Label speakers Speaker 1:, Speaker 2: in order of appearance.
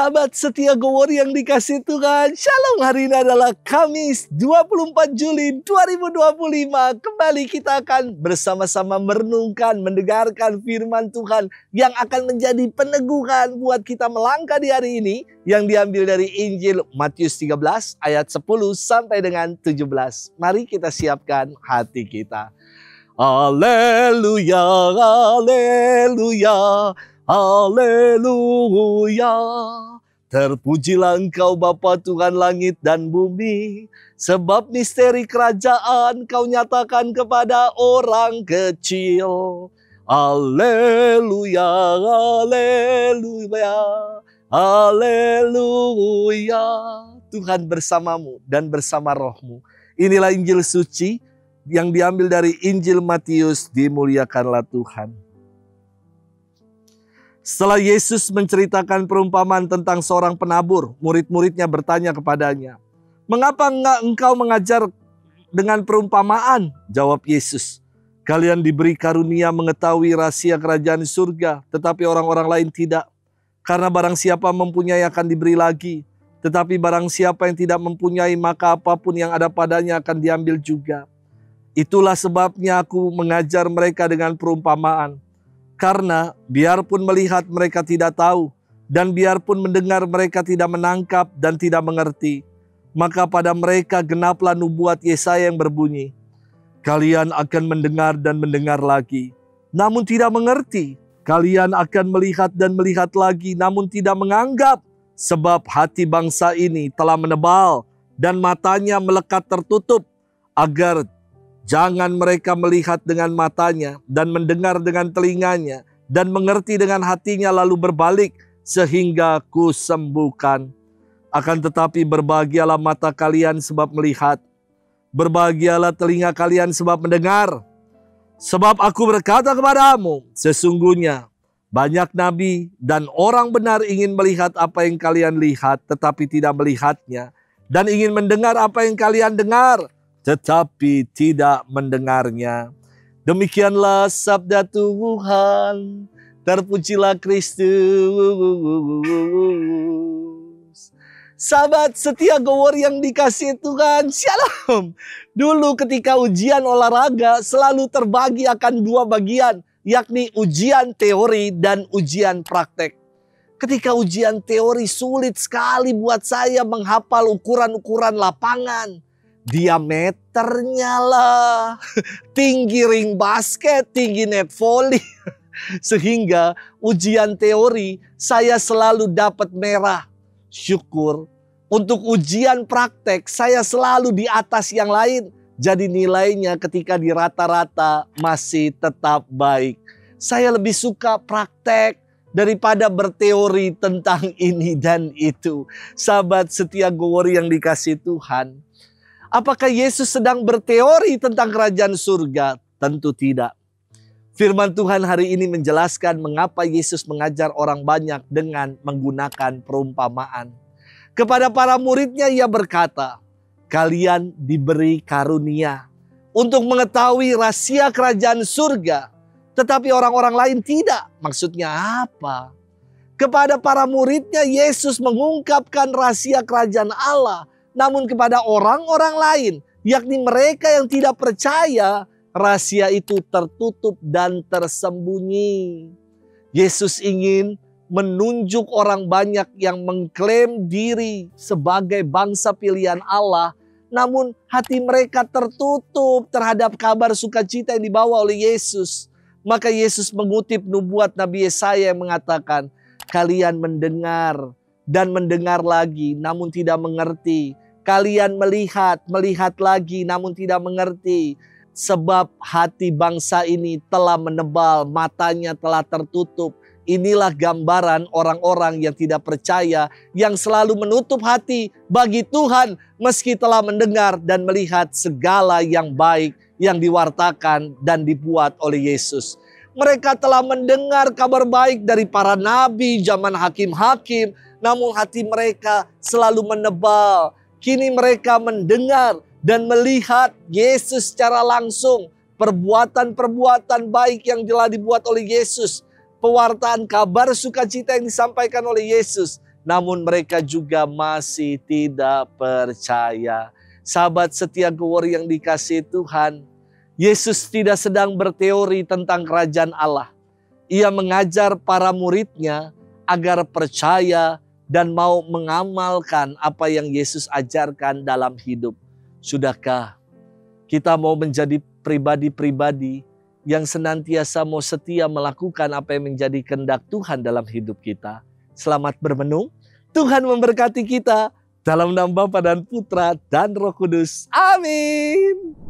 Speaker 1: Sahabat setia Gowori yang dikasih Tuhan, Shalom. Hari ini adalah Kamis 24 Juli 2025. Kembali kita akan bersama-sama merenungkan, mendengarkan firman Tuhan yang akan menjadi peneguhan buat kita melangkah di hari ini, yang diambil dari Injil Matius 13 ayat 10 sampai dengan 17. Mari kita siapkan hati kita. Haleluya, haleluya, haleluya. Terpujilah Engkau Bapa Tuhan langit dan bumi, sebab misteri kerajaan Kau nyatakan kepada orang kecil. Haleluya, haleluya, haleluya. Tuhan bersamamu dan bersama rohmu. Inilah Injil suci yang diambil dari Injil Matius. Dimuliakanlah Tuhan. Setelah Yesus menceritakan perumpamaan tentang seorang penabur, murid-muridnya bertanya kepadanya, "Mengapa engkau mengajar dengan perumpamaan?" Jawab Yesus, "Kalian diberi karunia mengetahui rahasia kerajaan surga, tetapi orang-orang lain tidak. Karena barang siapa mempunyai akan diberi lagi, tetapi barang siapa yang tidak mempunyai, maka apapun yang ada padanya akan diambil juga. Itulah sebabnya aku mengajar mereka dengan perumpamaan. Karena biarpun melihat mereka tidak tahu, dan biarpun mendengar mereka tidak menangkap dan tidak mengerti, maka pada mereka genaplah nubuat Yesaya yang berbunyi, kalian akan mendengar dan mendengar lagi, namun tidak mengerti. Kalian akan melihat dan melihat lagi, namun tidak menganggap. Sebab hati bangsa ini telah menebal dan matanya melekat tertutup, agar jangan mereka melihat dengan matanya dan mendengar dengan telinganya dan mengerti dengan hatinya lalu berbalik sehingga kusembuhkan. Akan tetapi berbahagialah mata kalian sebab melihat, berbahagialah telinga kalian sebab mendengar. Sebab aku berkata kepadamu, sesungguhnya banyak nabi dan orang benar ingin melihat apa yang kalian lihat tetapi tidak melihatnya, dan ingin mendengar apa yang kalian dengar tetapi tidak mendengarnya. Demikianlah sabda Tuhan. Terpujilah Kristus. Sahabat setia Gowori yang dikasihi Tuhan, Shalom. Dulu ketika ujian olahraga selalu terbagi akan dua bagian, yakni ujian teori dan ujian praktek. Ketika ujian teori sulit sekali buat saya menghafal ukuran-ukuran lapangan, diameternya lah, tinggi ring basket, tinggi net volley. Sehingga ujian teori saya selalu dapat merah. Syukur, untuk ujian praktek saya selalu di atas yang lain. Jadi nilainya ketika di rata-rata masih tetap baik. Saya lebih suka praktek daripada berteori tentang ini dan itu. Sahabat setia Gowori yang dikasihi Tuhan, apakah Yesus sedang berteori tentang kerajaan surga? Tentu tidak. Firman Tuhan hari ini menjelaskan mengapa Yesus mengajar orang banyak dengan menggunakan perumpamaan. Kepada para muridnya ia berkata, kalian diberi karunia untuk mengetahui rahasia kerajaan surga, tetapi orang-orang lain tidak. Maksudnya apa? Kepada para muridnya Yesus mengungkapkan rahasia kerajaan Allah. Namun kepada orang-orang lain, yakni mereka yang tidak percaya, rahasia itu tertutup dan tersembunyi. Yesus ingin menunjuk orang banyak yang mengklaim diri sebagai bangsa pilihan Allah, namun hati mereka tertutup terhadap kabar sukacita yang dibawa oleh Yesus. Maka Yesus mengutip nubuat Nabi Yesaya yang mengatakan, kalian mendengar dan mendengar lagi, namun tidak mengerti. Kalian melihat, melihat lagi namun tidak mengerti. Sebab hati bangsa ini telah menebal, matanya telah tertutup. Inilah gambaran orang-orang yang tidak percaya, yang selalu menutup hati bagi Tuhan meski telah mendengar dan melihat segala yang baik yang diwartakan dan dibuat oleh Yesus. Mereka telah mendengar kabar baik dari para nabi zaman hakim-hakim, namun hati mereka selalu menebal. Kini mereka mendengar dan melihat Yesus secara langsung. Perbuatan-perbuatan baik yang telah dibuat oleh Yesus. Pewartaan kabar sukacita yang disampaikan oleh Yesus. namun mereka juga masih tidak percaya. Sahabat setia Gowor yang dikasihi Tuhan, Yesus tidak sedang berteori tentang kerajaan Allah. Ia mengajar para muridnya agar percaya dan mau mengamalkan apa yang Yesus ajarkan dalam hidup. Sudahkah kita mau menjadi pribadi-pribadi yang senantiasa mau setia melakukan apa yang menjadi kehendak Tuhan dalam hidup kita? Selamat bermenung. Tuhan memberkati kita dalam nama Bapa dan Putra dan Roh Kudus. Amin.